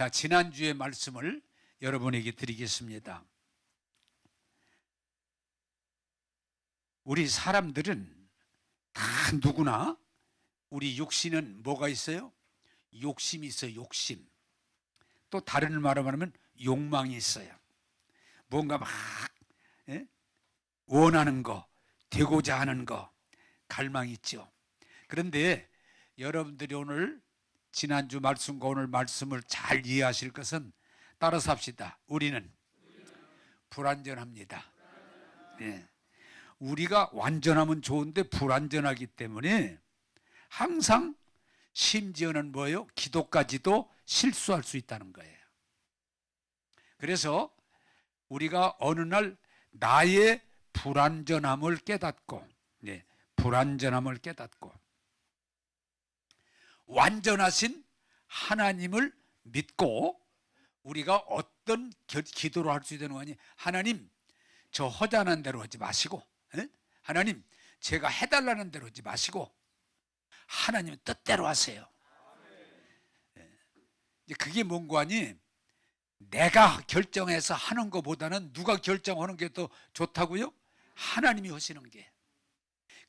자, 지난주의 말씀을 여러분에게 드리겠습니다. 우리 사람들은 다 누구나 우리 육신은 뭐가 있어요? 욕심이 있어요. 욕심. 또 다른 말로 말하면 욕망이 있어요. 뭔가 막 원하는 거, 되고자 하는 거, 갈망이 있죠. 그런데 여러분들이 오늘 지난주 말씀과 오늘 말씀을 잘 이해하실 것은 따라서 합시다. 우리는 불완전합니다. 네. 우리가 완전하면 좋은데 불완전하기 때문에 항상 심지어는 뭐예요? 기도까지도 실수할 수 있다는 거예요. 그래서 우리가 어느 날 나의 불완전함을 깨닫고, 불완전함을 깨닫고 완전하신 하나님을 믿고 우리가 어떤 기도를 할 수 있는 거니? 하나님, 저 허전한 대로 하지 마시고, 하나님, 제가 해달라는 대로 하지 마시고 하나님 뜻대로 하세요. 그게 뭔고 하니? 내가 결정해서 하는 것보다는 누가 결정하는 게 더 좋다고요? 하나님이 하시는 게.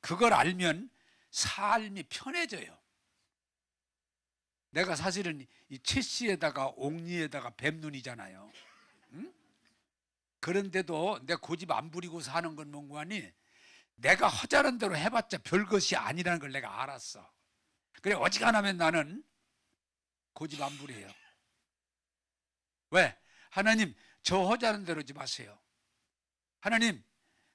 그걸 알면 삶이 편해져요. 내가 사실은 이 채씨에다가 옥리에다가 뱀눈이잖아요. 응? 그런데도 내 고집 안 부리고 사는 건 뭔고 하니? 내가 허자른 대로 해봤자 별것이 아니라는 걸 내가 알았어. 그래, 어지간하면 나는 고집 안 부려요. 왜? 하나님, 저 허자른 대로 하지 마세요. 하나님,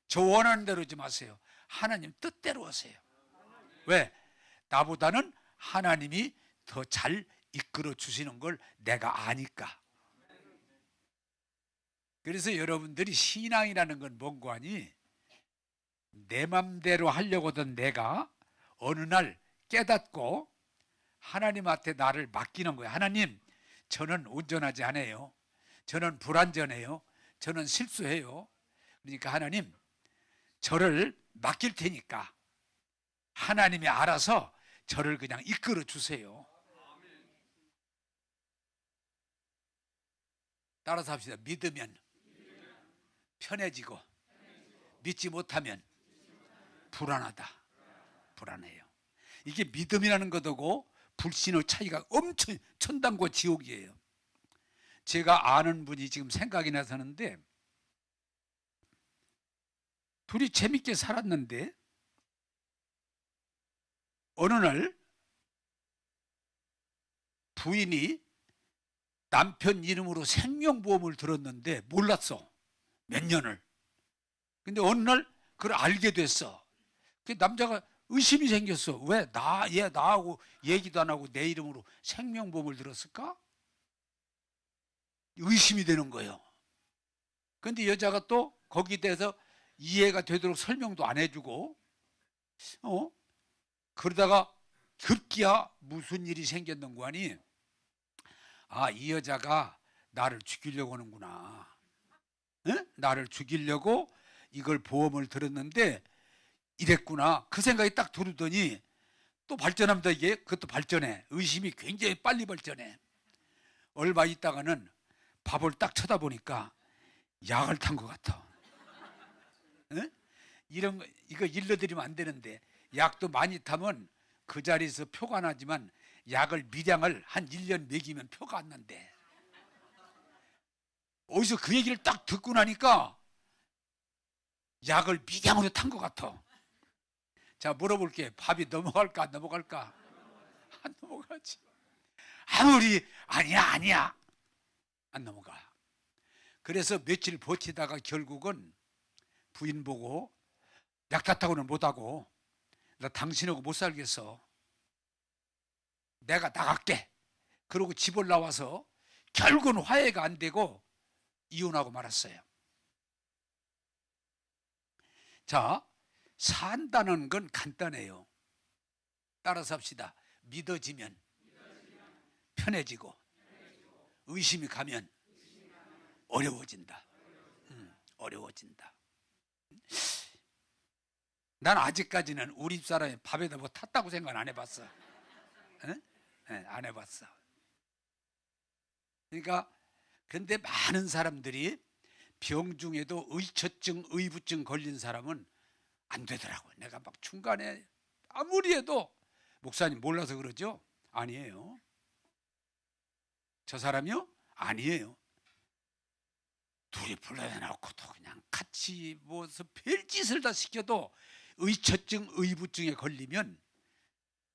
저 원하는 대로 하지 마세요. 하나님 뜻대로 하세요. 왜? 나보다는 하나님이 더 잘 이끌어 주시는 걸 내가 아니까. 그래서 여러분들이 신앙이라는 건 뭔고 하니? 내 맘대로 하려고 하던 내가 어느 날 깨닫고 하나님한테 나를 맡기는 거예요. 하나님, 저는 온전하지 않아요. 저는 불완전해요. 저는 실수해요. 그러니까 하나님, 저를 맡길 테니까 하나님이 알아서 저를 그냥 이끌어 주세요. 따라서 합시다. 믿으면 편해지고 믿지 못하면 불안하다. 불안해요. 이게 믿음이라는 것하고 불신의 차이가 엄청 천당과 지옥이에요. 제가 아는 분이 지금 생각이 나서는데 둘이 재밌게 살았는데 어느 날 부인이 남편 이름으로 생명보험을 들었는데 몰랐어. 몇 년을. 근데 어느 날 그걸 알게 됐어. 그 남자가 의심이 생겼어. 왜 얘 나하고 얘기도 안 하고 내 이름으로 생명보험을 들었을까? 의심이 되는 거예요. 근데 여자가 또 거기에 대해서 이해가 되도록 설명도 안 해주고, 그러다가 급기야 무슨 일이 생겼는고 하니, 아, 이 여자가 나를 죽이려고 하는구나. 나를 죽이려고 이걸 보험을 들었는데 이랬구나. 그 생각이 딱 들더니 또 발전합니다. 이게 그것도 발전해. 의심이 굉장히 빨리 발전해. 얼마 있다가는 밥을 딱 쳐다보니까 약을 탄 것 같아. 이런 거, 이거 일러드리면 안 되는데, 약도 많이 타면 그 자리에서 표가 나지만 약을 미량을 한 1년 먹이면 표가 안 난대. 어디서 그 얘기를 딱 듣고 나니까 약을 미량으로 탄 것 같아. 자, 물어볼게. 밥이 넘어갈까 안 넘어갈까? 안 넘어가지. 아무리 아니야 안 넘어가. 그래서 며칠 버티다가 결국은 부인 보고 약 탔다고는 못하고 나 당신하고 못 살겠어. 내가 나갈게. 그러고 집을 나와서 결국은 화해가 안 되고 이혼하고 말았어요. 자, 산다는 건 간단해요. 따라서 합시다. 믿어지면 편해지고 의심이 가면 어려워진다. 어려워진다. 난 아직까지는 우리 집사람이 밥에다 뭐 탔다고 생각 안 해봤어. 안 해봤어. 그러니까 그런데 많은 사람들이 병 중에도 의처증, 의부증 걸린 사람은 안 되더라고요. 내가 막 중간에 아무리 해도 목사님 몰라서 그러죠? 아니에요. 저 사람이요? 아니에요. 둘이 불러내놓고도 그냥 같이 무슨 별짓을 다 시켜도 의처증, 의부증에 걸리면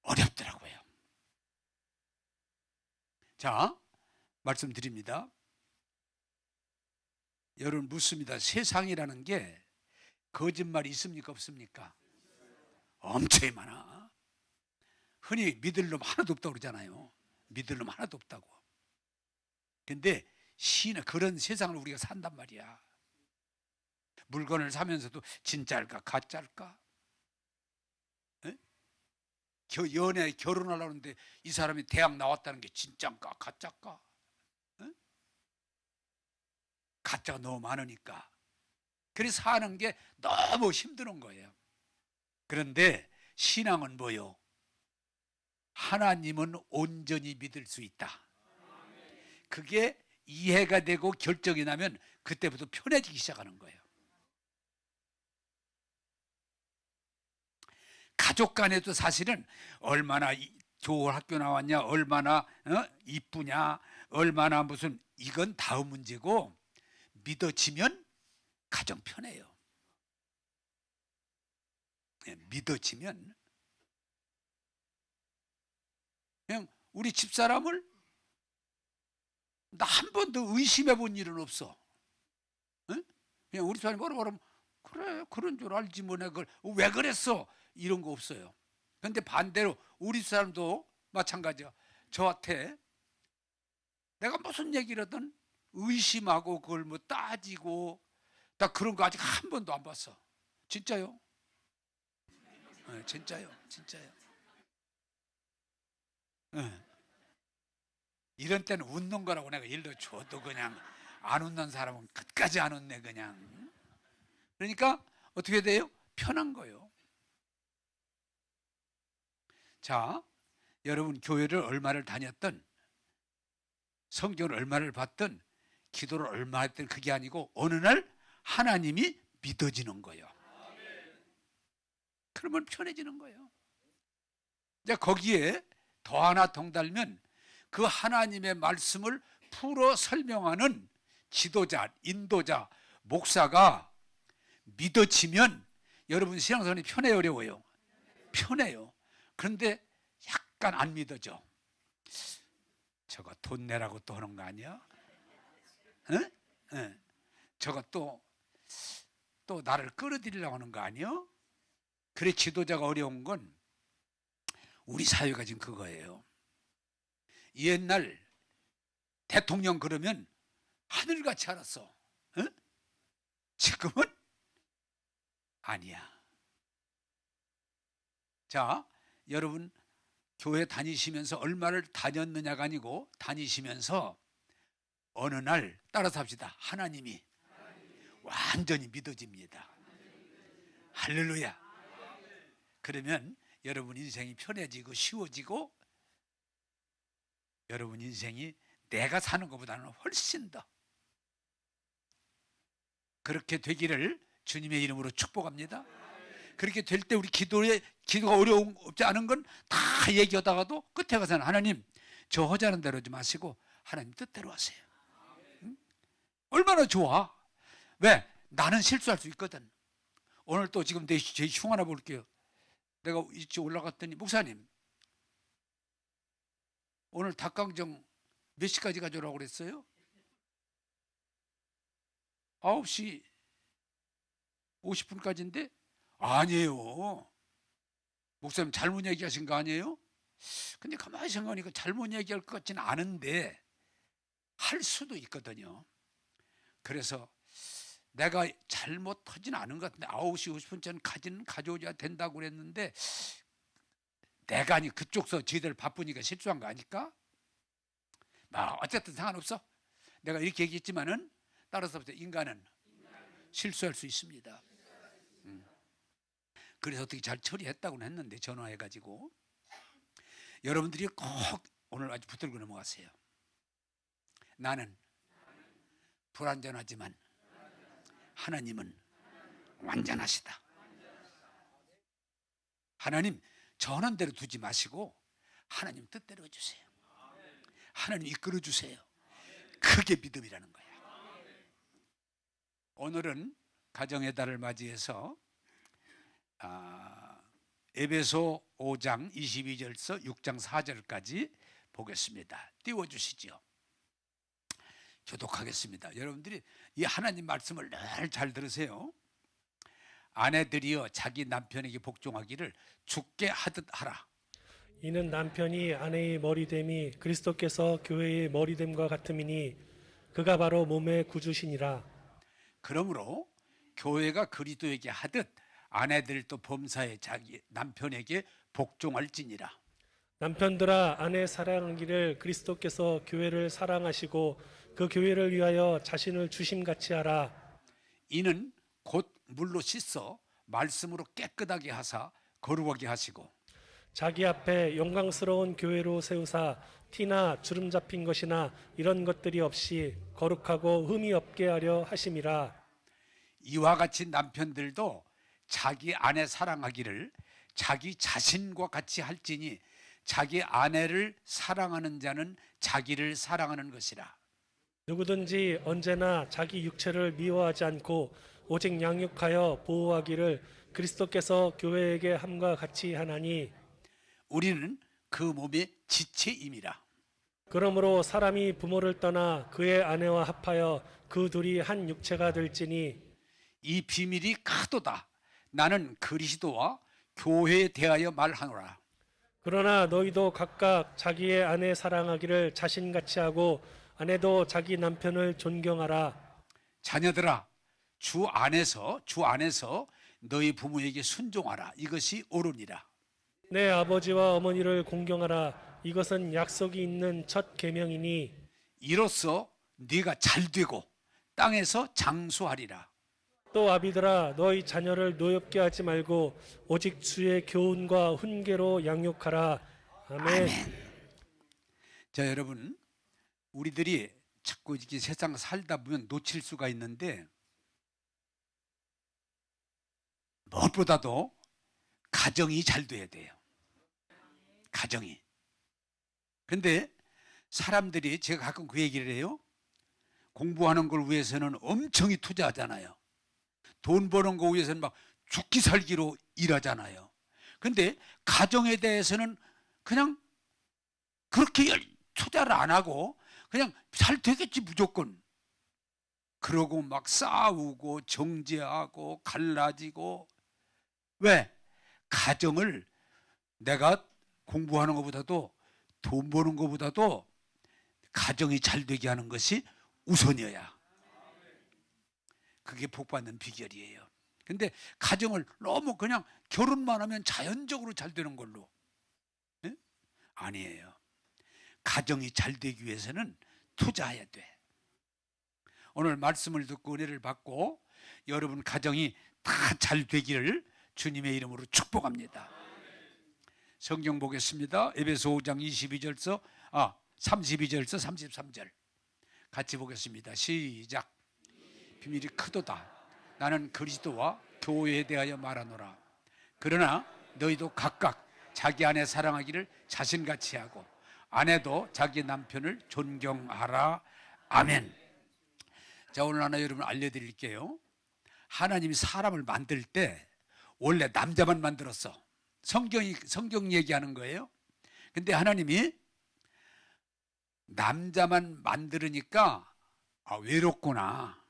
어렵더라고요. 자, 말씀드립니다. 여러분 묻습니다. 세상이라는 게 거짓말이 있습니까 없습니까? 엄청 많아. 흔히 믿을 놈 하나도 없다고 그러잖아요. 믿을 놈 하나도 없다고. 근데 시는 그런 세상을 우리가 산단 말이야. 물건을 사면서도 진짜일까 가짜일까? 에? 연애 결혼하려는데 이 사람이 대학 나왔다는 게 진짜일까 가짜일까? 에? 가짜가 너무 많으니까. 그래서 사는 게 너무 힘든 거예요. 그런데 신앙은 뭐요? 하나님은 온전히 믿을 수 있다. 그게 이해가 되고 결정이 나면 그때부터 편해지기 시작하는 거예요. 가족 간에도 사실은 얼마나 좋은 학교 나왔냐, 얼마나 이쁘냐, 얼마나 무슨 이건 다음 문제고 믿어지면 가정 편해요. 믿어지면 그냥 우리 집사람을 나 한 번도 의심해 본 일은 없어. 응? 그냥 우리 집사람이 뭐라 그러면 그래 그런 줄 알지 뭐 내가 그걸 왜 그랬어 이런 거 없어요. 그런데 반대로 우리 사람도 마찬가지야. 저한테 내가 무슨 얘기를 하든 의심하고 그걸 뭐 따지고 나 그런 거 아직 한 번도 안 봤어. 진짜요? 네, 진짜요. 진짜요. 네. 이런 때는 웃는 거라고 내가 일러줘도 그냥 안 웃는 사람은 끝까지 안 웃네 그냥. 그러니까 어떻게 돼요? 편한 거예요. 자, 여러분 교회를 얼마를 다녔든 성경을 얼마를 봤든 기도를 얼마 했든 그게 아니고 어느 날 하나님이 믿어지는 거예요. 그러면 편해지는 거예요. 이제 거기에 더 하나 덩달면 그 하나님의 말씀을 풀어 설명하는 지도자, 인도자, 목사가 믿어지면 여러분 신앙생활이 편해요, 어려워요? 편해요. 그런데 약간 안 믿어져. 저거 돈 내라고 또 하는 거 아니야? 응? 응. 저거 또 나를 끌어들이려고 하는 거 아니야? 그래 지도자가 어려운 건 우리 사회가 지금 그거예요. 옛날 대통령 그러면 하늘같이 알았어. 응? 지금은 아니야. 자, 여러분 교회 다니시면서 얼마를 다녔느냐가 아니고 다니시면서 어느 날 따라서 합시다. 하나님이 완전히 믿어집니다. 할렐루야. 그러면 여러분 인생이 편해지고 쉬워지고 여러분 인생이 내가 사는 것보다는 훨씬 더 그렇게 되기를 주님의 이름으로 축복합니다. 그렇게 될 때 우리 기도가 어려운 없지 않은 건 다 얘기하다가도 끝에 가서는 하나님 저 허자는 대로 하지 마시고 하나님 뜻대로 하세요. 응? 얼마나 좋아. 왜? 나는 실수할 수 있거든. 오늘 또 지금 제 흉 하나 볼게요. 내가 이쪽 올라갔더니 목사님 오늘 닭강정 몇 시까지 가져오라고 그랬어요? 9시 50분까지인데 아니에요. 목사님 잘못 얘기하신 거 아니에요? 근데 가만히 생각하니까 잘못 얘기할 것 같지는 않은데 할 수도 있거든요. 그래서 내가 잘못하진 않은 것 같은데 9시 50분쯤 가져오셔야 된다고 그랬는데 내가 아니 그쪽서 저희들 바쁘니까 실수한 거 아닐까? 어쨌든 상관없어. 내가 이렇게 얘기했지만은 따라서 인간은 실수할 수 있습니다. 그래서 어떻게 잘 처리했다고는 했는데 전화해가지고 여러분들이 꼭 오늘 아주 붙들고 넘어가세요. 나는 불완전하지만 하나님은 완전하시다. 하나님 전한 대로 두지 마시고 하나님 뜻대로 해주세요. 하나님 이끌어 주세요. 그게 믿음이라는 거야. 오늘은 가정의 달을 맞이해서 에베소 5장 22절서 6장 4절까지 보겠습니다. 띄워주시죠. 교독하겠습니다. 여러분들이 이 하나님 말씀을 늘 잘 들으세요. 아내들이여 자기 남편에게 복종하기를 주께 하듯 하라. 이는 남편이 아내의 머리됨이 그리스도께서 교회의 머리됨과 같음이니 그가 바로 몸의 구주시니라. 그러므로 교회가 그리스도에게 하듯 아내들도 범사에 자기 남편에게 복종할지니라. 남편들아 아내 사랑하기를 그리스도께서 교회를 사랑하시고 그 교회를 위하여 자신을 주심같이 하라. 이는 곧 물로 씻어 말씀으로 깨끗하게 하사 거룩하게 하시고 자기 앞에 영광스러운 교회로 세우사 티나 주름 잡힌 것이나 이런 것들이 없이 거룩하고 흠이 없게 하려 하심이라. 이와 같이 남편들도 자기 아내 사랑하기를 자기 자신과 같이 할지니 자기 아내를 사랑하는 자는 자기를 사랑하는 것이라. 누구든지 언제나 자기 육체를 미워하지 않고 오직 양육하여 보호하기를 그리스도께서 교회에게 함과 같이 하나니 우리는 그 몸의 지체임이라. 그러므로 사람이 부모를 떠나 그의 아내와 합하여 그 둘이 한 육체가 될지니 이 비밀이 크도다. 나는 그리스도와 교회에 대하여 말하노라. 그러나 너희도 각각 자기의 아내 사랑하기를 자신같이 하고 아내도 자기 남편을 존경하라. 자녀들아 주 안에서 너희 부모에게 순종하라. 이것이 옳으니라. 내 아버지와 어머니를 공경하라. 이것은 약속이 있는 첫 계명이니 이로써 네가 잘되고 땅에서 장수하리라. 또 아비들아 너희 자녀를 노엽게 하지 말고 오직 주의 교훈과 훈계로 양육하라. 아멘. 자, 여러분 우리들이 자꾸 이렇게 세상 살다 보면 놓칠 수가 있는데 무엇보다도 가정이 잘 돼야 돼요. 가정이. 근데 사람들이 제가 가끔 그 얘기를 해요. 공부하는 걸 위해서는 엄청이 투자하잖아요. 돈 버는 거 위해서는 막 죽기 살기로 일하잖아요. 근데 가정에 대해서는 그냥 그렇게 투자를 안 하고 그냥 잘 되겠지 무조건. 그러고 막 싸우고 정죄하고 갈라지고. 왜? 가정을 내가 공부하는 것보다도 돈 버는 것보다도 가정이 잘 되게 하는 것이 우선이어야. 그게 복받는 비결이에요. 근데 가정을 너무 그냥 결혼만 하면 자연적으로 잘 되는 걸로. 네? 아니에요. 가정이 잘 되기 위해서는 투자해야 돼. 오늘 말씀을 듣고 은혜를 받고 여러분 가정이 다 잘 되기를 주님의 이름으로 축복합니다. 성경 보겠습니다. 에베소 5장 32절서 32절서 33절 같이 보겠습니다. 시작. 비밀이 크도다. 나는 그리스도와 교회에 대하여 말하노라. 그러나 너희도 각각 자기 아내 사랑하기를 자신같이 하고 아내도 자기 남편을 존경하라. 아멘. 자, 오늘 하나 여러분 알려드릴게요. 하나님이 사람을 만들 때 원래 남자만 만들었어. 성경 얘기하는 거예요. 근데 하나님이 남자만 만들으니까 외롭구나.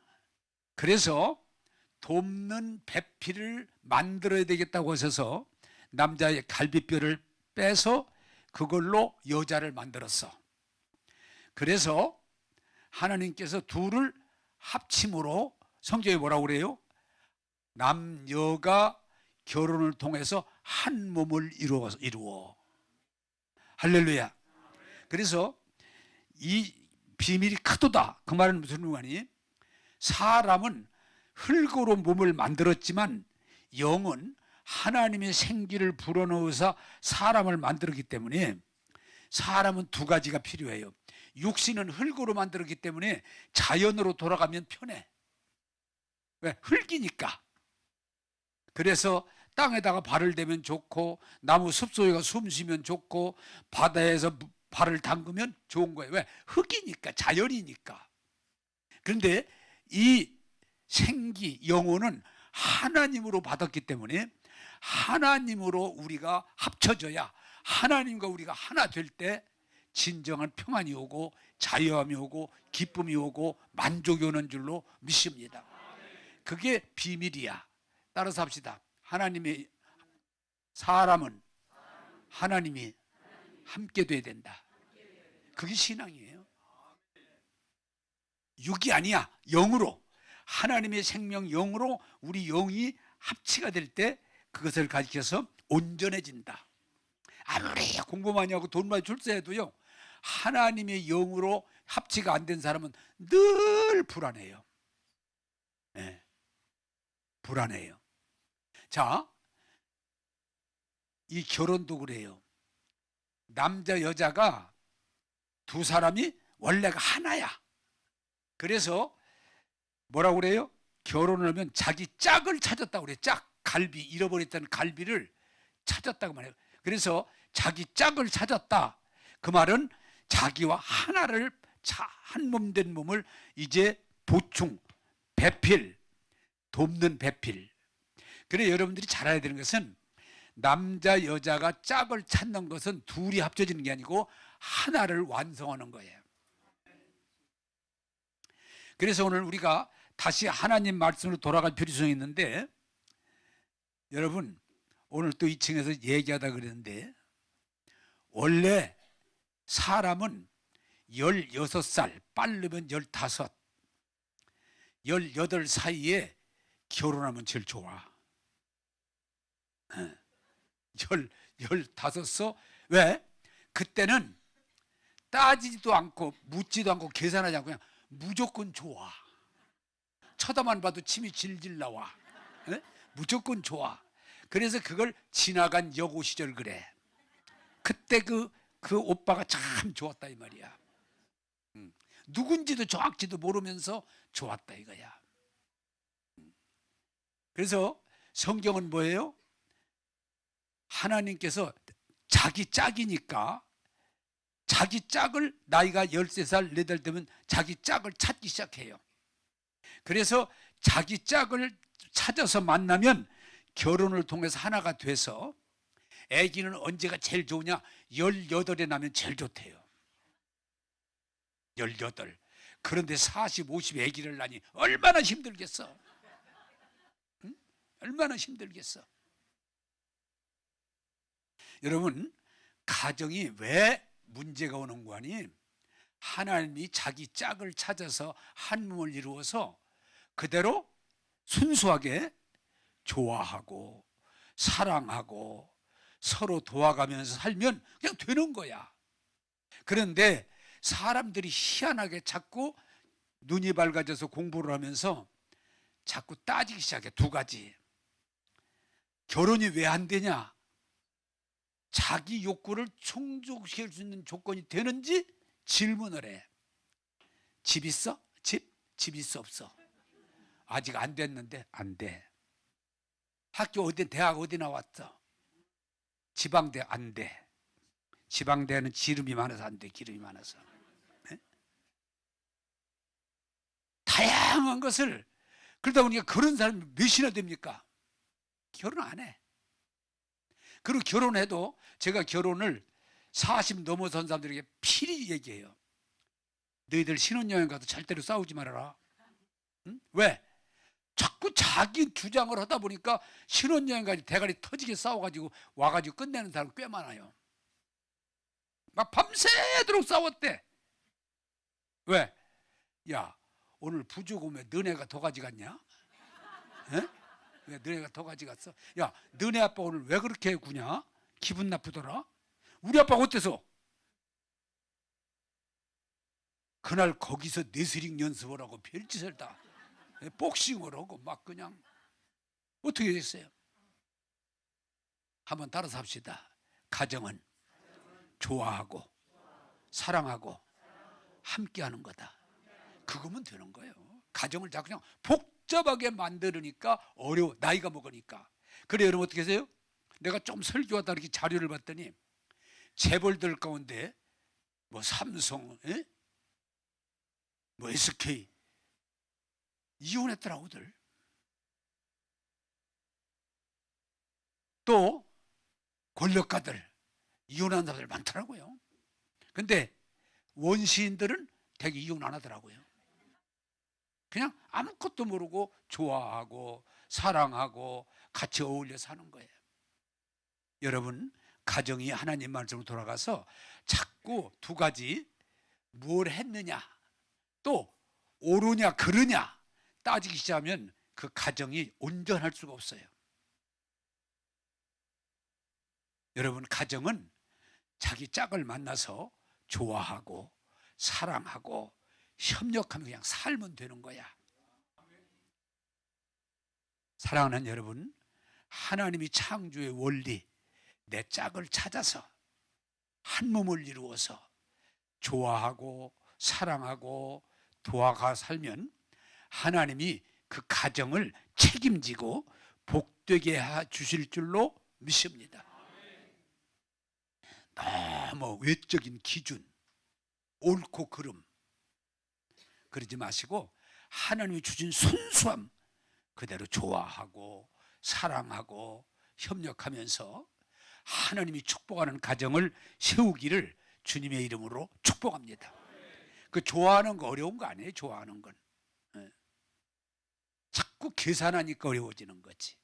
그래서 돕는 배필을 만들어야 되겠다고 하셔서 남자의 갈비뼈를 빼서 그걸로 여자를 만들었어. 그래서 하나님께서 둘을 합침으로 성경에 뭐라고 그래요? 남녀가 결혼을 통해서 한 몸을 이루어. 할렐루야. 그래서 이 비밀이 크도다. 그 말은 무슨 말이니? 사람은 흙으로 몸을 만들었지만 영은 하나님의 생기를 불어넣어서 사람을 만들었기 때문에 사람은 두 가지가 필요해요. 육신은 흙으로 만들었기 때문에 자연으로 돌아가면 편해. 왜? 흙이니까. 그래서 땅에다가 발을 대면 좋고, 나무 숲속에 숨 쉬면 좋고, 바다에서 발을 담그면 좋은 거예요. 왜? 흙이니까, 자연이니까. 그런데 이 생기, 영혼은 하나님으로 받았기 때문에 하나님으로 우리가 합쳐져야, 하나님과 우리가 하나 될 때 진정한 평안이 오고 자유함이 오고 기쁨이 오고 만족이 오는 줄로 믿습니다. 그게 비밀이야. 따라서 합시다. 하나님의 사람은 하나님이 함께 돼야 된다. 그게 신앙이에요. 육이 아니야. 영으로, 하나님의 생명 영으로 우리 영이 합치가 될 때 그것을 가리켜서 온전해진다. 아무리 공부 많이 하고 돈 많이 출세해도요, 하나님의 영으로 합치가 안 된 사람은 늘 불안해요. 네. 불안해요. 자, 이 결혼도 그래요. 남자 여자가 두 사람이 원래가 하나야. 그래서 뭐라고 그래요? 결혼을 하면 자기 짝을 찾았다고 그래요. 짝, 갈비, 잃어버렸던 갈비를 찾았다고 말해요. 그래서 자기 짝을 찾았다. 그 말은 자기와 하나를, 한 몸 된 몸을 이제 보충, 배필, 돕는 배필. 그래, 여러분들이 잘 알아야 되는 것은 남자 여자가 짝을 찾는 것은 둘이 합쳐지는 게 아니고 하나를 완성하는 거예요. 그래서 오늘 우리가 다시 하나님 말씀으로 돌아갈 필요성이 있는데, 여러분 오늘 또 2층에서 얘기하다 그랬는데, 원래 사람은 16살, 빠르면 15, 18 사이에 결혼하면 제일 좋아. 15서. 왜? 그때는 따지지도 않고 묻지도 않고 계산하지 않고 그냥 무조건 좋아. 쳐다만 봐도 침이 질질 나와. 네? 무조건 좋아. 그래서 그걸 지나간 여고 시절 그래. 그때 그 오빠가 참 좋았다 이 말이야. 누군지도 정확지도 모르면서 좋았다 이거야. 그래서 성경은 뭐예요? 하나님께서 자기 짝이니까 자기 짝을, 나이가 13살, 14살 되면 자기 짝을 찾기 시작해요. 그래서 자기 짝을 찾아서 만나면 결혼을 통해서 하나가 돼서, 아기는 언제가 제일 좋으냐? 18에 나면 제일 좋대요. 18. 그런데 40, 50 아기를 낳니 얼마나 힘들겠어. 응? 얼마나 힘들겠어. 여러분, 가정이 왜 문제가 오는 거 아니? 하나님이 자기 짝을 찾아서 한 몸을 이루어서 그대로 순수하게 좋아하고 사랑하고 서로 도와가면서 살면 그냥 되는 거야. 그런데 사람들이 희한하게 자꾸 눈이 밝아져서 공부를 하면서 자꾸 따지기 시작해. 두 가지. 결혼이 왜 안 되냐? 자기 욕구를 충족시킬 수 있는 조건이 되는지 질문을 해. 집 있어? 집 있어 없어? 아직 안 됐는데 안 돼. 학교 어디, 대학 어디 나왔어? 지방대 안 돼. 지방대는 지름이 많아서 안 돼. 기름이 많아서. 네? 다양한 것을. 그러다 보니까 그런 사람이 몇이나 됩니까? 결혼 안 해. 그리고 결혼해도, 제가 결혼을 40 넘어선 사람들에게 필히 얘기해요. 너희들 신혼여행 가서 절대로 싸우지 말아라. 응? 왜? 자꾸 자기 주장을 하다 보니까 신혼여행 가서 대가리 터지게 싸워가지고 와가지고 끝내는 사람 꽤 많아요. 막 밤새도록 싸웠대. 왜? 야, 오늘 부조금 왜 너네가 더 가져갔냐? 에? 왜 너네가 더 가져갔어? 야, 너네 아빠 오늘 왜 그렇게 구냐? 기분 나쁘더라? 우리 아빠가 어때서? 그날 거기서 레슬링 연습을 하고 별짓을 다 복싱을 하고 막 그냥 어떻게 됐어요? 한번 따라서 합시다. 가정은 좋아하고 사랑하고 함께하는 거다. 그거면 되는 거예요. 가정을 자꾸 그냥 복잡하게 만들으니까 어려워. 나이가 먹으니까. 그래 여러분 어떻게 하세요? 내가 좀 설교하다 이렇게 자료를 봤더니 재벌들 가운데 뭐 삼성, 뭐 SK 이혼했더라고들. 또 권력가들 이혼한 사람들 많더라고요. 근데 원시인들은 되게 이혼 안 하더라고요. 그냥 아무것도 모르고 좋아하고 사랑하고 같이 어울려 사는 거예요. 여러분 가정이 하나님 말씀으로 돌아가서 자꾸 두 가지, 뭘 했느냐 또 옳으냐 그르냐 따지기 시작하면 그 가정이 온전할 수가 없어요. 여러분 가정은 자기 짝을 만나서 좋아하고 사랑하고 협력하며 그냥 살면 되는 거야. 사랑하는 여러분, 하나님이 창조의 원리, 내 짝을 찾아서 한 몸을 이루어서 좋아하고 사랑하고 도와가 살면 하나님이 그 가정을 책임지고 복되게 해 주실 줄로 믿습니다. 너무 외적인 기준, 옳고 그름 그러지 마시고 하나님이 주신 순수함 그대로 좋아하고 사랑하고 협력하면서 하나님이 축복하는 가정을 세우기를 주님의 이름으로 축복합니다. 그 좋아하는 거 어려운 거 아니에요. 좋아하는 건 자꾸 계산하니까 어려워지는 거지.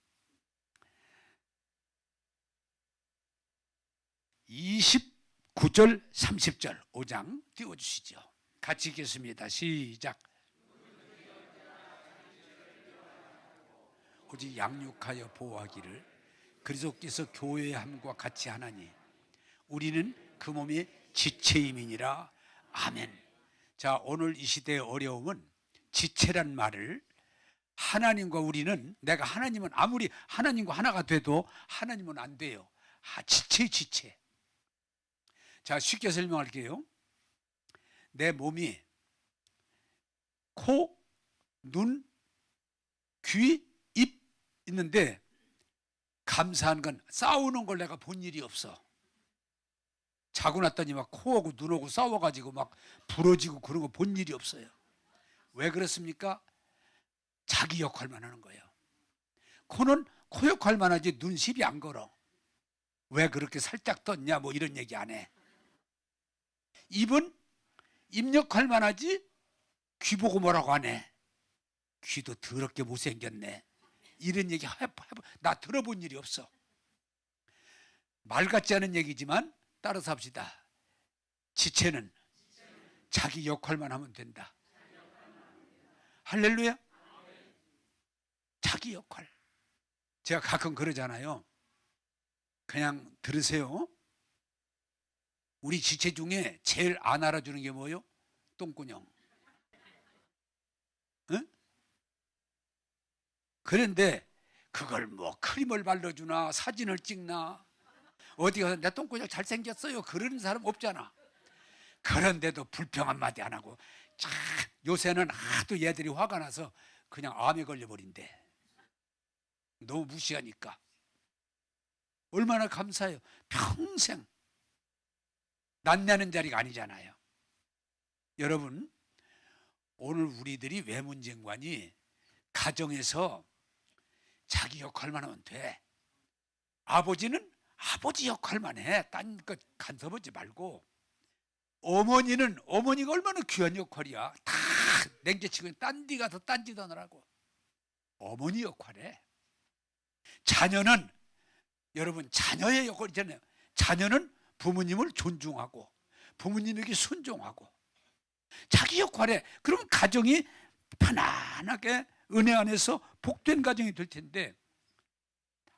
29절 30절 5장 띄워주시죠. 같이 읽겠습니다. 시작. 오직 양육하여 보호하기를 그리스도께서 교회의 함과 같이 하나니 우리는 그 몸의 지체임이니라. 아멘. 자, 오늘 이 시대의 어려움은 지체란 말을 하나님과 우리는, 내가 하나님은 아무리 하나님과 하나가 돼도 하나님은 안 돼요. 지체. 자, 쉽게 설명할게요. 내 몸이 코, 눈, 귀, 입 있는데 감사한 건 싸우는 걸 내가 본 일이 없어. 자고 났더니 막 코하고 눈하고 싸워가지고 막 부러지고 그런 거 본 일이 없어요. 왜 그렇습니까? 자기 역할만 하는 거예요. 코는 코 역할만 하지 눈 시비 안 걸어. 왜 그렇게 살짝 떴냐 뭐 이런 얘기 안 해. 입은 입 역할만 하지 귀 보고 뭐라고 안 해. 귀도 더럽게 못생겼네. 이런 얘기 나 들어본 일이 없어. 말 같지 않은 얘기지만 따라서 합시다. 지체는 자기 역할만 하면 된다. 할렐루야. 자기 역할. 제가 가끔 그러잖아요. 그냥 들으세요. 우리 지체 중에 제일 안 알아주는 게 뭐예요? 똥구녕. 응? 그런데 그걸 뭐 크림을 발라주나 사진을 찍나 어디 가서 내 똥구녕 잘생겼어요 그러는 사람 없잖아. 그런데도 불평 한마디 안 하고 요새는 하도 얘들이 화가 나서 그냥 암에 걸려버린대. 너무 무시하니까. 얼마나 감사해요. 평생 낯내는 자리가 아니잖아요. 여러분 오늘 우리들이 왜 문제인관이 가정에서 자기 역할만 하면 돼. 아버지는 아버지 역할만 해. 딴 것 간섭하지 말고. 어머니는 어머니가 얼마나 귀한 역할이야. 다 냉재치고 딴 데 가서 딴짓 하느라고. 어머니 역할에. 자녀는 여러분 자녀의 역할 있잖아요. 자녀는 부모님을 존중하고 부모님에게 순종하고 자기 역할에. 그러면 가정이 편안하게 은혜 안에서 복된 가정이 될 텐데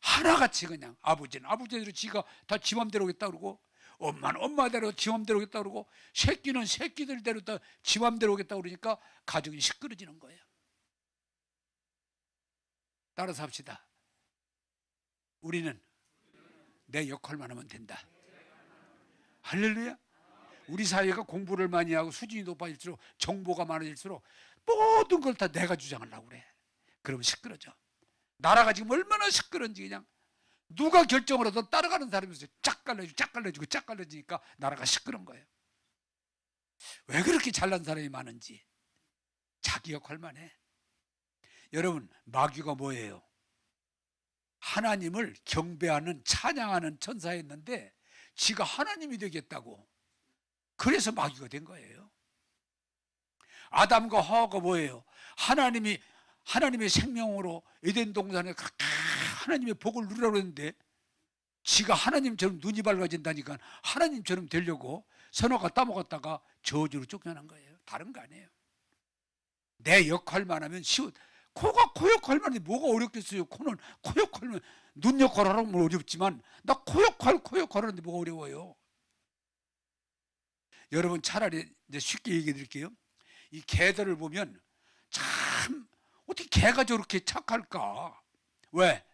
하나같이 그냥 아버지는 아버지대로 지가 다 지 맘대로 하겠다 그러고 엄마는 엄마대로 지 맘대로 하겠다 그러고 새끼는 새끼들대로 다 지 맘대로 하겠다 그러니까 가정이 시끄러지는 거예요. 따라서 합시다. 우리는 내 역할만 하면 된다. 할렐루야. 우리 사회가 공부를 많이 하고 수준이 높아질수록 정보가 많아질수록 모든 걸 다 내가 주장하려고 그래. 그러면 시끄러져. 나라가 지금 얼마나 시끄러운지 그냥 누가 결정을 해도 따라가는 사람이 있어요. 짝 갈라지니까 나라가 시끄러운 거예요. 왜 그렇게 잘난 사람이 많은지 자기 역할만 해. 여러분, 마귀가 뭐예요? 하나님을 경배하는 찬양하는 천사였는데 지가 하나님이 되겠다고. 그래서 마귀가 된 거예요. 아담과 하와가 뭐예요? 하나님의 생명으로 에덴 동산에 하나님의 복을 누리라고 했는데 지가 하나님처럼 눈이 밝아진다니까 하나님처럼 되려고 선악과 따먹었다가 저주로 쫓겨난 거예요. 다른 거 아니에요. 내 역할만 하면 코가 코 역할만 하면 뭐가 어렵겠어요. 코는 코 역할만, 눈 역할 하라면 어렵지만 나 코 역할 하는데 뭐가 어려워요. 여러분, 차라리 이제 쉽게 얘기해 드릴게요. 이 개들을 보면 참 어떻게 개가 저렇게 착할까? 왜?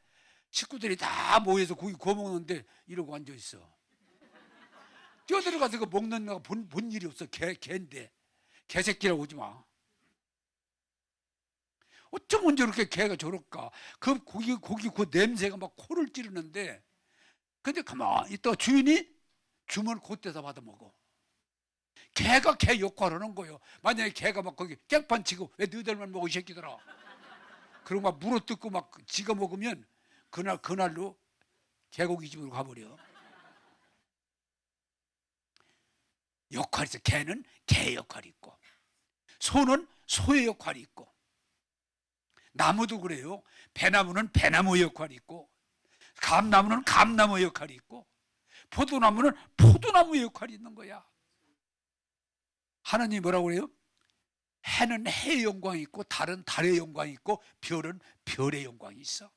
식구들이 다 모여서 고기 구워 먹는데 이러고 앉아 있어. 뛰어들어가서 그 먹는 거 본 일이 없어. 개인데 개새끼라고 하지 마. 어쩌면 저렇게 개가 저럴까? 그 고기 그 냄새가 막 코를 찌르는데, 근데 가만히 있다가 주인이 주면 그때서 받아 먹어. 개가 개 역할을 하는 거예요. 만약에 개가 막 거기 깽판 치고 왜 너희들만 먹어 이 새끼들아. 그리고 막 물어뜯고 막 지가 먹으면 그날로 개고기집으로 가버려. 역할이 있어. 개는 개 역할이 있고 소는 소의 역할이 있고 나무도 그래요. 배나무는 배나무 역할이 있고 감나무는 감나무 역할이 있고 포도나무는 포도나무 역할이 있는 거야. 하나님이 뭐라고 그래요? 해는 해의 영광이 있고 달은 달의 영광이 있고 별은 별의 영광이 있어.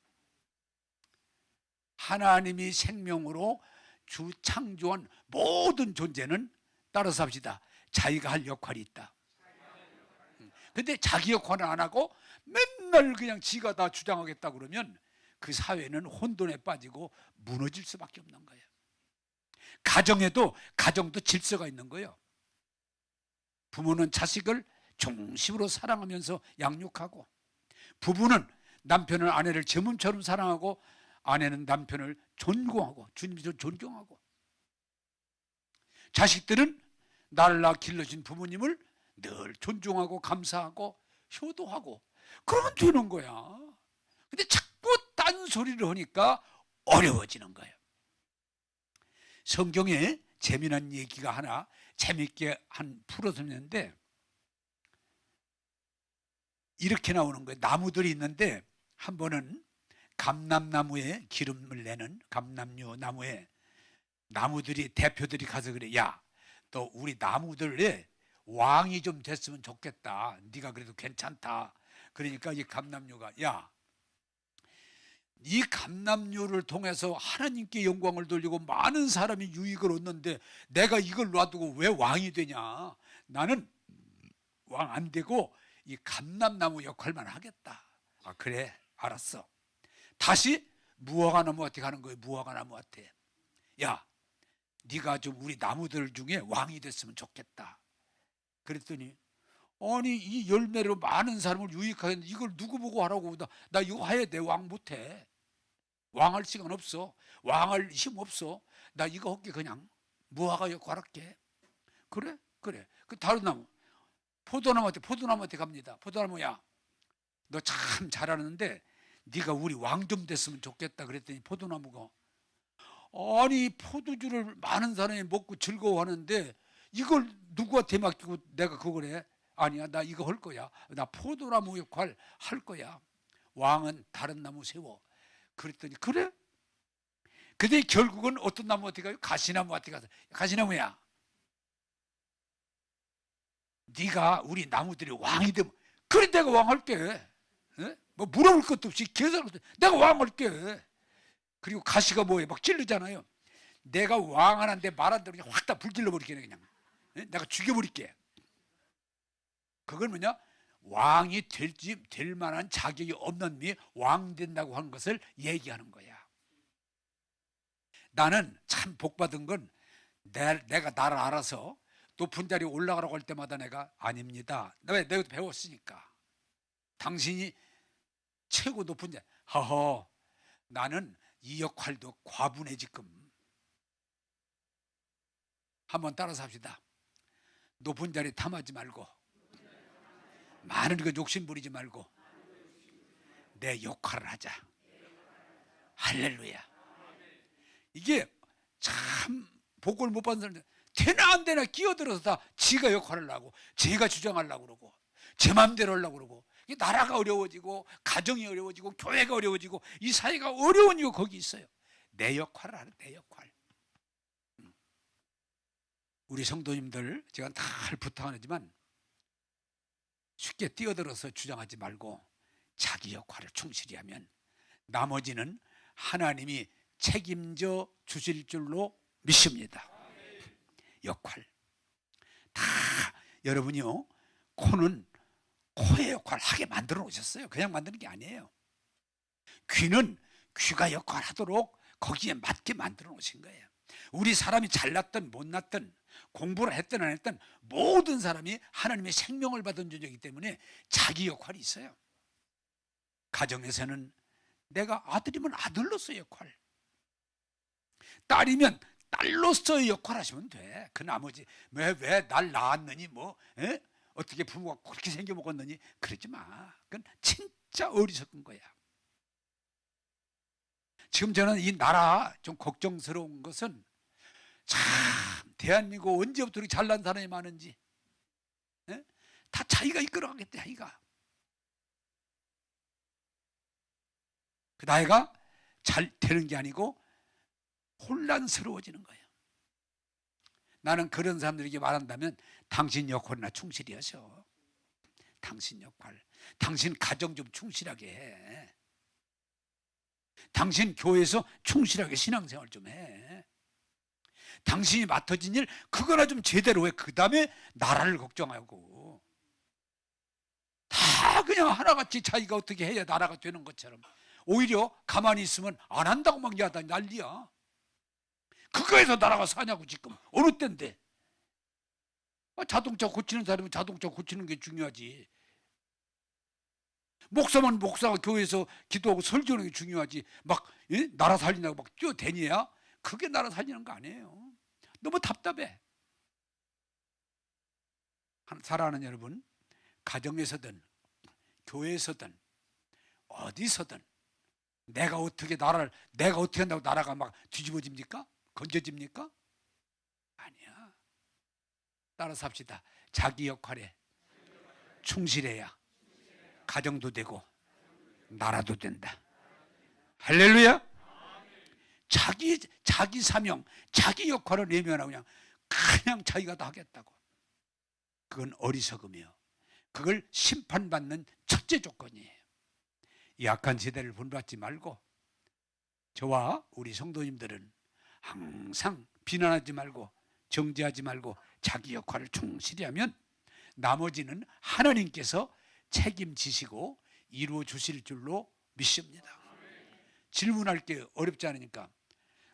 하나님이 생명으로 주 창조한 모든 존재는 따라서 합시다. 자기가 할 역할이 있다. 근데 자기 역할은 안 하고 맨날 그냥 지가 다 주장하겠다 그러면 그 사회는 혼돈에 빠지고 무너질 수밖에 없는 거예요. 가정도 질서가 있는 거예요. 부모는 자식을 중심으로 사랑하면서 양육하고, 부부는 남편은 아내를 제 몸처럼 사랑하고, 아내는 남편을 존경하고, 주님처럼 존경하고, 자식들은 나를 낳아 길러준 부모님을 늘 존중하고 감사하고 효도하고 그러면 되는 거야. 근데 자꾸 딴소리를 하니까 어려워지는 거예요. 성경에 재미난 얘기가 하나 재밌게 풀어서 있는데 이렇게 나오는 거예요. 나무들이 있는데 한 번은 감람나무에 기름을 내는 감람류 나무에 대표들이 가서 그래. 야, 너 우리 나무들에 왕이 좀 됐으면 좋겠다. 네가 그래도 괜찮다. 그러니까 이 감람류가, 야, 이 감람류를 통해서 하나님께 영광을 돌리고 많은 사람이 유익을 얻는데 내가 이걸 놔두고 왜 왕이 되냐? 나는 왕 안 되고 이 감람나무 역할만 하겠다. 아, 그래, 알았어. 다시 무화과 나무한테 가는 거예요. 무화과 나무한테. 야, 네가 좀 우리 나무들 중에 왕이 됐으면 좋겠다. 그랬더니 아니 이 열매로 많은 사람을 유익하겠는데 이걸 누구 보고 하라고. 나 이거 해야 돼. 왕 못해. 왕할 시간 없어. 왕할 힘 없어. 나 이거 할게. 그냥 무화과 역할 할게. 그래. 그 다른 나무 포도나무한테 갑니다. 포도나무야, 너 참 잘하는데 네가 우리 왕 좀 됐으면 좋겠다. 그랬더니 포도나무가, 아니 포도주를 많은 사람이 먹고 즐거워하는데 이걸 누구한테 맡기고 내가 그걸 해? 아니야, 나 이거 할 거야. 나 포도나무 역할 할 거야. 왕은 다른 나무 세워. 그랬더니 그래? 근데 결국은 어떤 나무한테 가요? 가시나무한테 가서, 가시나무야, 네가 우리 나무들이 왕이 되면, 그래 내가 왕할게. 뭐 물어볼 것도 없이 계속 내가 왕할게. 그리고 가시가 뭐예요? 막 찔르잖아요. 내가 왕하는데 말한다고 그냥 확 다 불질러 버리겠네. 그냥 내가 죽여버릴게. 그건 뭐냐? 왕이 될 만한 자격이 없는 놈이 왕 된다고 하는 것을 얘기하는 거야. 나는 참 복받은 건 내가 나를 알아서 높은 자리에 올라가라고 할 때마다 내가 아닙니다. 왜? 내가 배웠으니까. 당신이 최고 높은 자. 허허, 나는 이 역할도 과분해 지금. 한번 따라서 합시다. 높은 자리에 탐하지 말고, 많은 그 욕심 부리지 말고 내 역할을 하자. 할렐루야. 이게 참 복을 못 받는 사람들 되나 안 되나 끼어들어서 다 지가 역할을 하고 제가 주장하려고 그러고 제 마음대로 하려고 그러고, 나라가 어려워지고 가정이 어려워지고 교회가 어려워지고 이 사회가 어려운 이유 거기 있어요. 내 역할을 하는, 내 역할. 우리 성도님들 제가 늘 부탁하지만 쉽게 뛰어들어서 주장하지 말고 자기 역할을 충실히 하면 나머지는 하나님이 책임져 주실 줄로 믿습니다. 역할 다 여러분이요, 코는 코의 역할을 하게 만들어 놓으셨어요. 그냥 만드는 게 아니에요. 귀는 귀가 역할하도록 거기에 맞게 만들어 놓으신 거예요. 우리 사람이 잘났든 못났든 공부를 했든 안 했든 모든 사람이 하나님의 생명을 받은 존재이기 때문에 자기 역할이 있어요. 가정에서는 내가 아들이면 아들로서의 역할, 딸이면 딸로서의 역할 하시면 돼. 그 나머지 왜 날 낳았느니 뭐 어떻게 부모가 그렇게 생겨 먹었느니 그러지 마. 그건 진짜 어리석은 거야. 지금 저는 이 나라 좀 걱정스러운 것은 참 대한민국 언제부터 이렇게 잘난 사람이 많은지, 다 자기가 이끌어가겠다. 자기가 그 나이가 잘 되는 게 아니고 혼란스러워지는 거예요. 나는 그런 사람들에게 말한다면 당신 역할이나 충실히 하셔. 당신 역할, 당신 가정 좀 충실하게 해. 당신 교회에서 충실하게 신앙생활 좀 해. 당신이 맡아진 일 그거나 좀 제대로 해. 그 다음에 나라를 걱정하고. 다 그냥 하나같이 자기가 어떻게 해야 나라가 되는 것처럼 오히려 가만히 있으면 안 한다고 막 야단 난리야. 그거에서 나라가 사냐고. 지금 어느 때인데. 자동차 고치는 사람은 자동차 고치는 게 중요하지. 목사만 목사가 교회에서 기도하고 설교하는 게 중요하지. 막 나라 살리냐고 막 뛰어다녀야 그게 나라 살리는 거 아니에요. 너무 답답해. 사랑하는 여러분, 가정에서든 교회에서든 어디서든 내가 어떻게 한다고 나라가 막 뒤집어집니까? 건져집니까? 아니야. 따라서 합시다. 자기 역할에 충실해야 가정도 되고 나라도 된다. 할렐루야. 자기 사명, 자기 역할을 내면하고 그냥 자기가 다 하겠다고. 그건 어리석으며 그걸 심판받는 첫째 조건이에요. 이 악한 세대를 본받지 말고 저와 우리 성도님들은 항상 비난하지 말고 정죄하지 말고 자기 역할을 충실히 하면 나머지는 하나님께서 책임지시고 이루어 주실 줄로 믿습니다. 질문할 게 어렵지 않으니까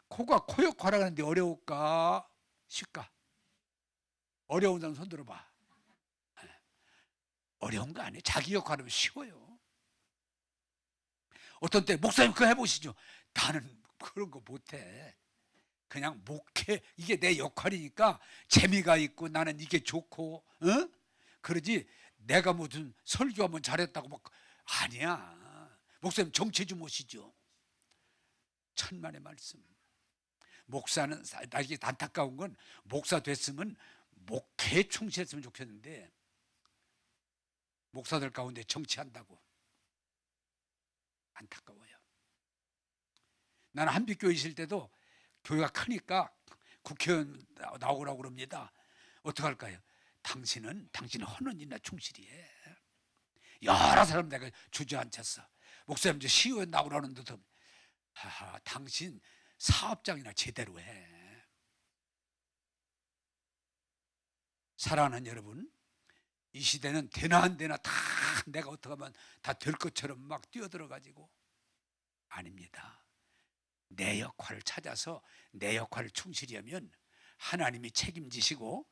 코가 코 역할을 하는데 어려울까 쉽까? 어려운 사람 손 들어봐. 어려운 거 아니에요. 자기 역할은 쉬워요. 어떤 때 목사님 그거 해보시죠. 나는 그런 거 못해. 그냥 목회, 이게 내 역할이니까 재미가 있고 나는 이게 좋고 그러지 내가 무슨 설교 한번 잘했다고 막 아니야. 목사님 정체 좀 오시죠. 천만의 말씀. 목사는 나에게 안타까운 건 목사 됐으면 목회에 충실했으면 좋겠는데 목사들 가운데 정치한다고 안타까워요. 나는 한빛교회 있을 때도 교회가 크니까 국회의원 나오라고 그럽니다. 어떡할까요? 당신은 헌은 일이나 충실히 해. 여러 사람 내가 주저앉혔어. 목사님 이제 시의원 나오라는 듯. 당신 사업장이나 제대로 해. 사랑하는 여러분, 이 시대는 되나 안 되나 다 내가 어떻게 하면 다 될 것처럼 막 뛰어들어가지고 아닙니다. 내 역할을 찾아서 내 역할을 충실히 하면 하나님이 책임지시고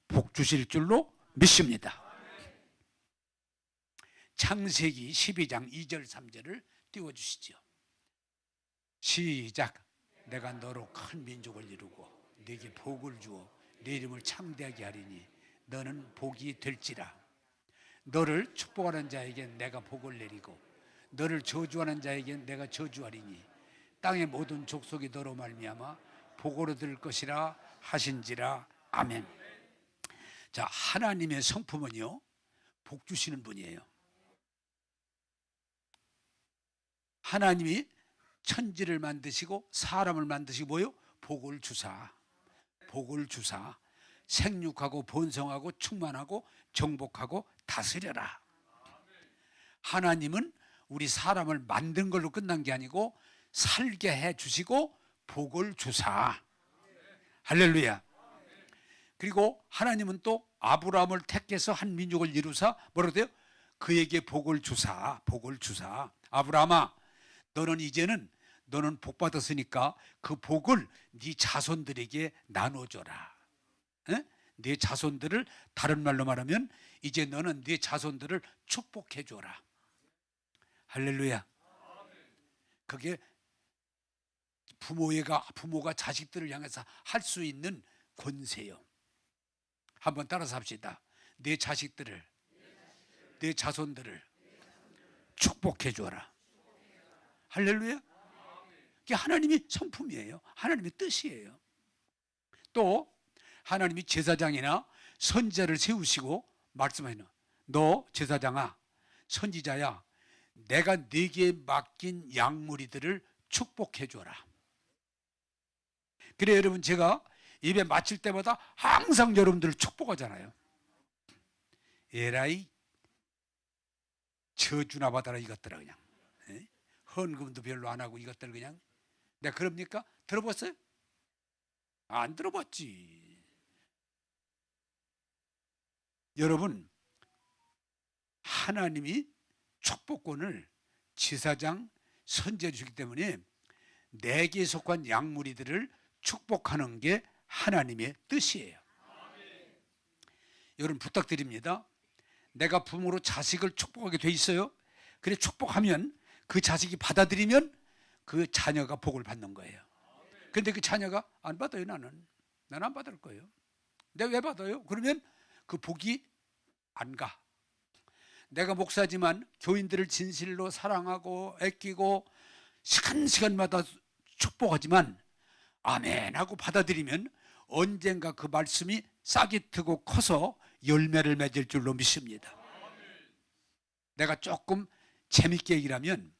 복 주실 줄로 믿습니다. 창세기 12장 2절 3절을 띄워주시죠. 시작. 내가 너로 큰 민족을 이루고 네게 복을 주어 네 이름을 창대하게 하리니 너는 복이 될지라. 너를 축복하는 자에게 내가 복을 내리고 너를 저주하는 자에게 내가 저주하리니 땅의 모든 족속이 너로 말미암아 복으로 들 것이라 하신지라. 아멘. 자, 하나님의 성품은요, 복 주시는 분이에요. 하나님이 천지를 만드시고 사람을 만드시고 뭐요? 복을 주사 생육하고 번성하고 충만하고 정복하고 다스려라. 하나님은 우리 사람을 만든 걸로 끝난 게 아니고 살게 해 주시고 복을 주사. 할렐루야. 그리고 하나님은 또 아브라함을 택해서 한 민족을 이루사 뭐라고 돼요? 그에게 복을 주사. 아브라함아, 너는 이제는 너는 복 받았으니까 그 복을 네 자손들에게 나눠줘라. 에? 네 자손들을, 다른 말로 말하면 이제 너는 네 자손들을 축복해줘라. 할렐루야. 그게 부모가 자식들을 향해서 할 수 있는 권세요. 한번 따라서 합시다. 내 자식들을, 내 자손들을 축복해줘라. 할렐루야. 그게 하나님의 성품이에요. 하나님의 뜻이에요. 또 하나님이 제사장이나 선지자를 세우시고 말씀하시는, 너 제사장아, 선지자야, 내가 네게 맡긴 양무리들을 축복해줘라. 그래, 여러분, 제가 입에 맞힐 때마다 항상 여러분들을 축복하잖아요. 에라이 저주나 받아라 이것들아. 그냥 헌금도 별로 안 하고 이것들 그냥. 내가 그럽니까? 들어봤어요? 안 들어봤지. 여러분, 하나님이 축복권을 제사장, 선지자 주기 때문에 내게 속한 양무리들을 축복하는 게 하나님의 뜻이에요. 여러분, 부탁드립니다. 내가 부모로 자식을 축복하게 돼 있어요. 그래, 축복하면 그 자식이 받아들이면 그 자녀가 복을 받는 거예요. 근데 그 자녀가 안 받아요. 나는 안 받을 거예요. 내가 왜 받아요? 그러면 그 복이 안 가. 내가 목사지만 교인들을 진실로 사랑하고 아끼고 시간마다 축복하지만 아멘 하고 받아들이면 언젠가 그 말씀이 싹이 트고 커서 열매를 맺을 줄로 믿습니다. 내가 조금 재밌게 얘기를 하면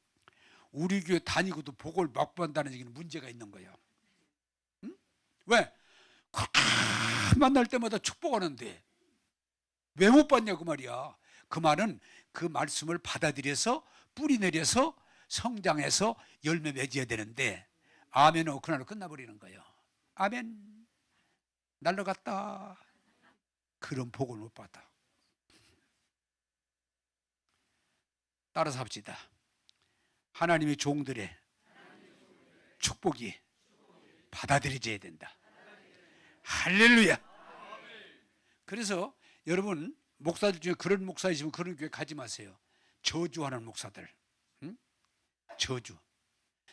우리 교회 다니고도 복을 못 받는다는 얘기는 문제가 있는 거예요. 응? 왜? 만날 때마다 축복하는데 왜 못 받냐고 말이야. 그 말은 그 말씀을 받아들여서 뿌리 내려서 성장해서 열매 맺어야 되는데 아멘은 그날로 끝나버리는 거예요. 아멘 날라갔다. 그런 복을 못 받아. 따라서 합시다. 하나님의 종들의 축복이 받아들여져야 된다. 할렐루야. 그래서 여러분, 목사들 중에 그런 목사 있으면 그런 교회 가지 마세요. 저주하는 목사들. 응? 저주.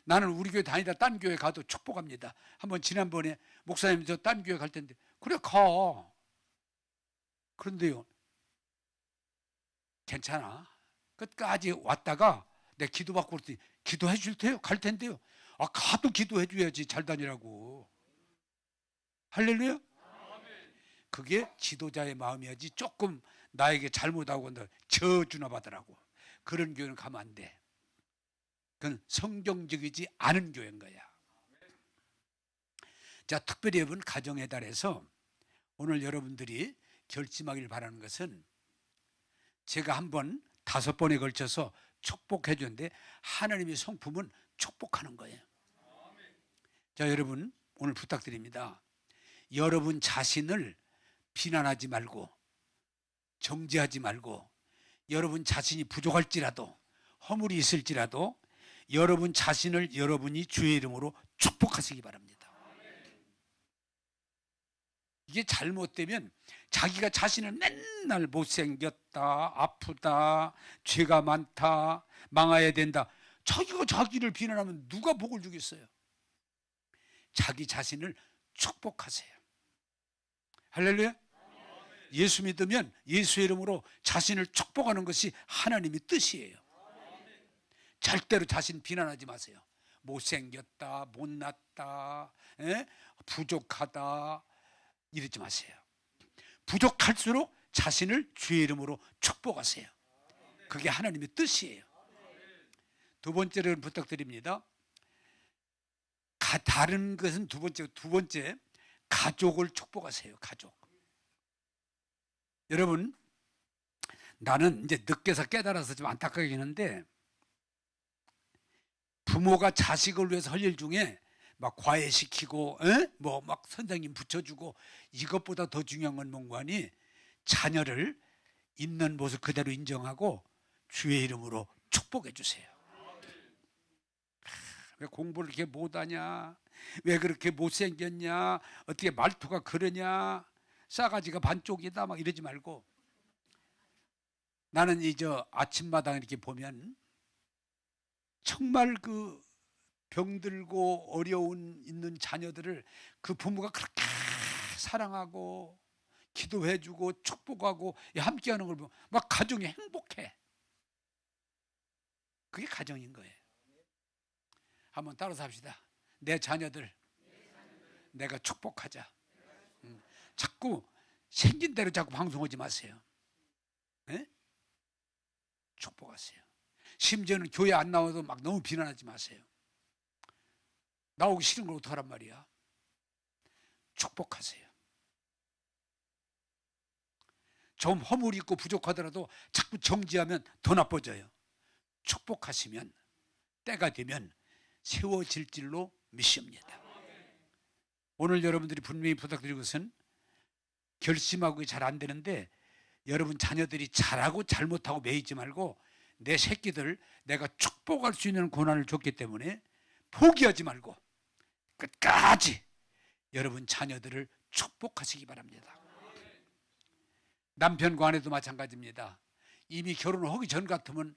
나는 우리 교회 다니다 딴 교회 가도 축복합니다. 한번 지난번에 목사님 저 딴 교회 갈 텐데 그래 가. 그런데요, 괜찮아. 끝까지 왔다가 내가 기도받고 그랬더니 기도해 줄 테요. 갈 텐데요. 아, 가도 기도해 줘야지 잘 다니라고. 할렐루야. 그게 지도자의 마음이야지 조금 나에게 잘못하고 한다 저주나 받으라고. 그런 교회는 가면 안 돼. 그건 성경적이지 않은 교회인 거야. 자, 특별히 여러분, 가정의 달에서 오늘 여러분들이 결심하길 바라는 것은 제가 한번 5번에 걸쳐서 축복해 줬는데 하나님의 성품은 축복하는 거예요. 자, 여러분, 오늘 부탁드립니다. 여러분 자신을 비난하지 말고 정죄하지 말고 여러분 자신이 부족할지라도 허물이 있을지라도 여러분 자신을 여러분이 주의 이름으로 축복하시기 바랍니다. 이게 잘못되면 자기가 자신을 맨날 못생겼다, 아프다, 죄가 많다, 망해야 된다. 자기가 자기를 비난하면 누가 복을 주겠어요? 자기 자신을 축복하세요. 할렐루야. 예수 믿으면 예수의 이름으로 자신을 축복하는 것이 하나님의 뜻이에요. 절대로 자신 비난하지 마세요. 못생겼다, 못났다, 부족하다 이러지 마세요. 부족할수록 자신을 주의 이름으로 축복하세요. 그게 하나님의 뜻이에요. 두 번째로 부탁드립니다. 다른 것은 두 번째 가족을 축복하세요. 가족. 여러분, 나는 이제 늦게서 깨달아서 좀 안타깝긴 한데, 부모가 자식을 위해서 할 일 중에 막 과외시키고 뭐 막 선생님 붙여주고, 이것보다 더 중요한 건 뭔가니 자녀를 있는 모습 그대로 인정하고 주의 이름으로 축복해 주세요. 왜 공부를 이렇게 못하냐, 왜 그렇게 못생겼냐, 어떻게 말투가 그러냐, 싸가지가 반쪽이다 막 이러지 말고, 나는 아침마당 이렇게 보면 정말 그 병들고 어려운 있는 자녀들을 그 부모가 그렇게 사랑하고 기도해주고 축복하고 함께하는 걸 보면 막 가정이 행복해. 그게 가정인 거예요. 한번 따라서 합시다. 내 자녀들 내가 축복하자. 자꾸 생긴 대로 자꾸 방송하지 마세요. 축복하세요. 심지어는 교회 안 나와도 막 너무 비난하지 마세요. 나오기 싫은 걸 어떡하란 말이야. 축복하세요. 좀 허물 있고 부족하더라도 자꾸 정지하면 더 나빠져요. 축복하시면 때가 되면 세워질 줄로 믿습니다. 오늘 여러분들이 분명히 부탁드리는 것은, 결심하고 잘 안 되는데 여러분 자녀들이 잘하고 잘못하고 매이지 말고, 내 새끼들 내가 축복할 수 있는 고난을 줬기 때문에 포기하지 말고 끝까지 여러분 자녀들을 축복하시기 바랍니다. 남편과 아내도 마찬가지입니다. 이미 결혼을 하기 전 같으면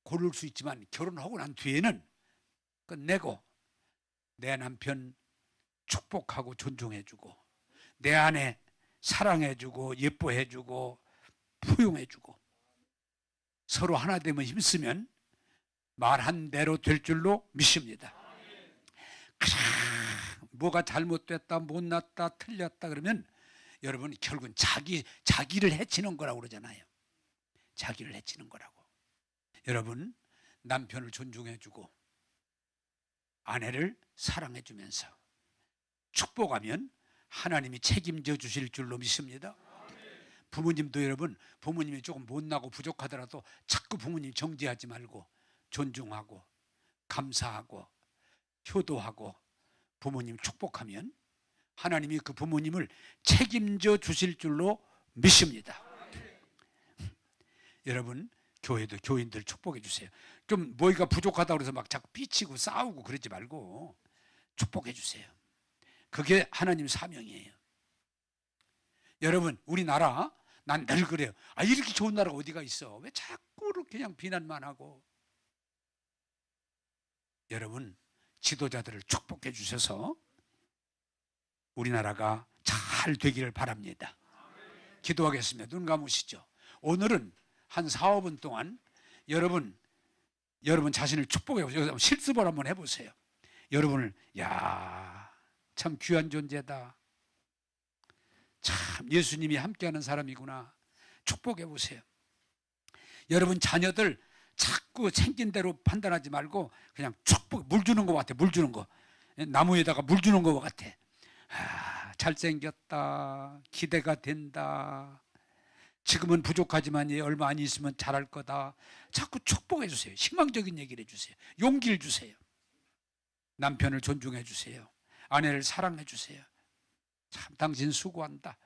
고를 수 있지만, 결혼하고 난 뒤에는 끝내고 내 남편 축복하고 존중해주고, 내 아내 사랑해주고 예뻐해주고 포용해주고, 서로 하나 되면 힘쓰면 말한 대로 될 줄로 믿습니다. 뭐가 잘못됐다, 못났다, 틀렸다 그러면 여러분 결국은 자기를 해치는 거라고 그러잖아요. 자기를 해치는 거라고. 여러분, 남편을 존중해주고 아내를 사랑해주면서 축복하면 하나님이 책임져 주실 줄로 믿습니다. 부모님도 여러분, 부모님이 조금 못나고 부족하더라도 자꾸 부모님 정죄하지 말고 존중하고 감사하고 효도하고 부모님 축복하면 하나님이 그 부모님을 책임져 주실 줄로 믿습니다. 여러분, 교회도 교인들 축복해 주세요. 좀 뭐가 부족하다고 해서 막 자꾸 삐치고 싸우고 그러지 말고 축복해 주세요. 그게 하나님 사명이에요. 여러분, 우리나라 난 늘 그래요. 이렇게 좋은 나라가 어디가 있어? 왜 자꾸 그냥 비난만 하고. 여러분, 지도자들을 축복해 주셔서 우리나라가 잘 되기를 바랍니다. 기도하겠습니다. 눈 감으시죠. 오늘은 한 4, 5분 동안 여러분 자신을 축복해 보세요. 실습을 한번 해보세요. 여러분을, 참 귀한 존재다, 참 예수님이 함께하는 사람이구나, 축복해 보세요. 여러분 자녀들 자꾸 생긴 대로 판단하지 말고 그냥 축복, 물 주는 것 같아. 물 주는 거, 나무에다가 물 주는 것 같아. 잘생겼다, 기대가 된다, 지금은 부족하지만 얼마 안 있으면 잘할 거다. 자꾸 축복해 주세요. 희망적인 얘기를 해주세요. 용기를 주세요. 남편을 존중해 주세요. 아내를 사랑해 주세요. 참 당신 수고한다.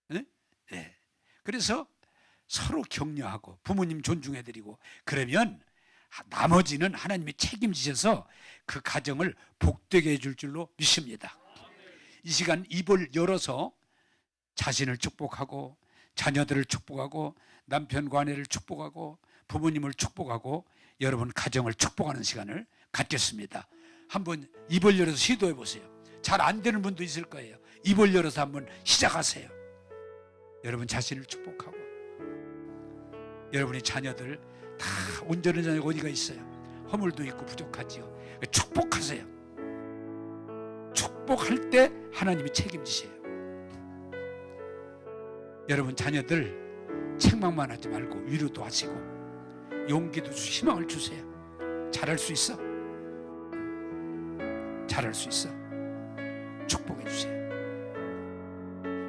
네? 네. 그래서 서로 격려하고 부모님 존중해 드리고, 그러면 나머지는 하나님이 책임지셔서 그 가정을 복되게 해줄 줄로 믿습니다. 이 시간 입을 열어서 자신을 축복하고 자녀들을 축복하고 남편과 아내를 축복하고 부모님을 축복하고 여러분 가정을 축복하는 시간을 갖겠습니다. 한번 입을 열어서 시도해 보세요. 잘 안 되는 분도 있을 거예요. 입을 열어서 한번 시작하세요. 여러분 자신을 축복하고 여러분의 자녀들 다 온전한 자녀가 어디가 있어요? 허물도 있고 부족하지요. 축복하세요. 축복할 때 하나님이 책임지세요. 여러분 자녀들 책망만 하지 말고 위로도 하시고 용기도 주시고 희망을 주세요. 잘할 수 있어. 잘할 수 있어. 축복해 주세요.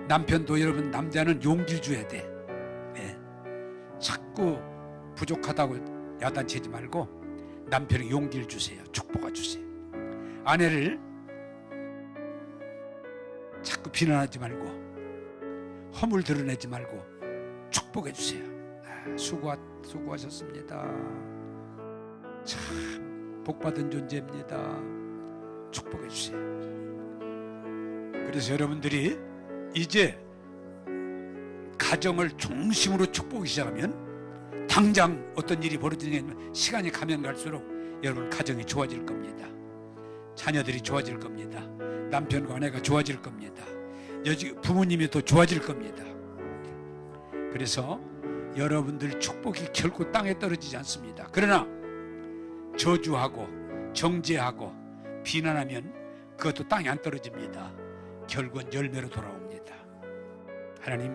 남편도 여러분 남자는 용기를 줘야 돼. 네. 자꾸 부족하다고 야단치지 말고 남편에게 용기를 주세요. 축복해 주세요. 아내를 자꾸 비난하지 말고 허물 드러내지 말고 축복해 주세요. 수고하셨습니다. 참 복받은 존재입니다. 축복해 주세요. 그래서 여러분들이 이제 가정을 중심으로 축복하기 시작하면 당장 어떤 일이 벌어지냐면 시간이 가면 갈수록 여러분 가정이 좋아질 겁니다. 자녀들이 좋아질 겁니다. 남편과 아내가 좋아질 겁니다. 부모님이 더 좋아질 겁니다. 그래서 여러분들 축복이 결코 땅에 떨어지지 않습니다. 그러나 저주하고 정죄하고 비난하면 그것도 땅에 안 떨어집니다. 결국은 열매로 돌아옵니다. 하나님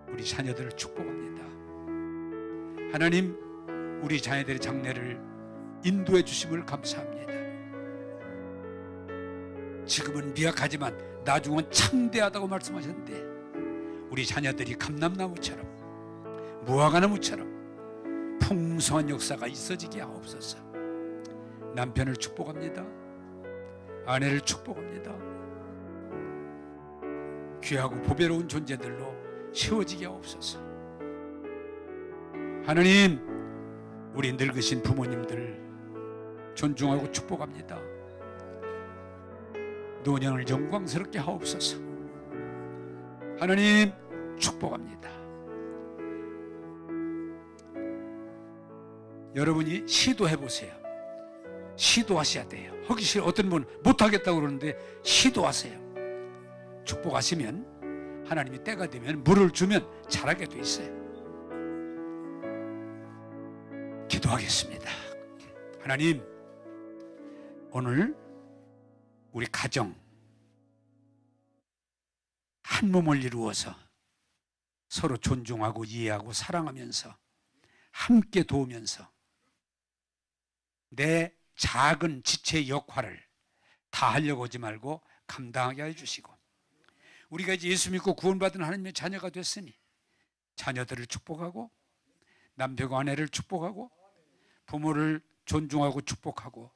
우리 자녀들을 축복합니다. 하나님 우리 자녀들의 장래를 인도해 주심을 감사합니다. 지금은 미약하지만 나중은 창대하다고 말씀하셨는데 우리 자녀들이 감람나무처럼 무화과나무처럼 풍성한 역사가 있어지게 하옵소서. 남편을 축복합니다. 아내를 축복합니다. 귀하고 보배로운 존재들로 세워지게 하옵소서. 하나님 우리 늙으신 부모님들 존중하고 축복합니다. 노년을 영광스럽게 하옵소서. 하나님 축복합니다. 여러분이 시도해 보세요. 시도하셔야 돼요. 하기 싫어. 어떤 분은 못하겠다고 그러는데 시도하세요. 축복하시면 하나님이 때가 되면 물을 주면 잘하게 돼 있어요. 기도하겠습니다. 하나님 오늘 우리 가정 한 몸을 이루어서 서로 존중하고 이해하고 사랑하면서 함께 도우면서 내 작은 지체의 역할을 다 하려고 하지 말고 감당하게 해주시고 우리가 이제 예수 믿고 구원받은 하나님의 자녀가 됐으니 자녀들을 축복하고 남편과 아내를 축복하고 부모를 존중하고 축복하고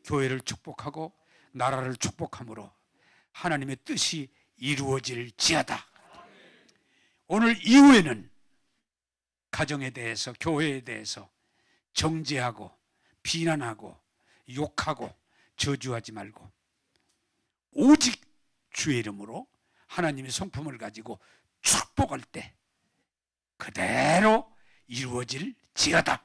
교회를 축복하고 나라를 축복함으로 하나님의 뜻이 이루어질지어다. 오늘 이후에는 가정에 대해서 교회에 대해서 정죄하고 비난하고 욕하고 저주하지 말고 오직 주의 이름으로 하나님의 성품을 가지고 축복할 때 그대로 이루어질지어다.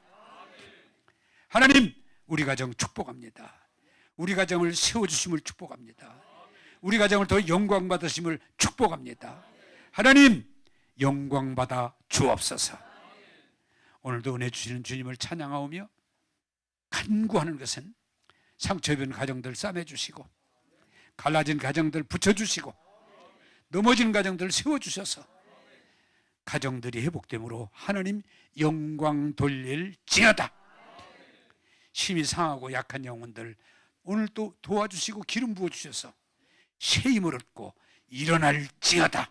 하나님 우리 가정 축복합니다. 우리 가정을 세워주심을 축복합니다. 우리 가정을 더 영광받으심을 축복합니다. 하나님 영광받아 주옵소서. 오늘도 은혜 주시는 주님을 찬양하오며 간구하는 것은 상처 입은 가정들 싸매주시고 갈라진 가정들 붙여주시고 넘어진 가정들 세워주셔서 가정들이 회복됨으로 하나님 영광 돌릴지어다. 심히 상하고 약한 영혼들 오늘 또 도와주시고 기름 부어주셔서 새 힘을 얻고 일어날지어다.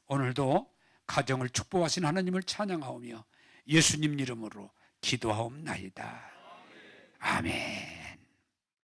오늘도 가정을 축복하신 하나님을 찬양하오며 예수님 이름으로 기도하옵나이다. 아멘.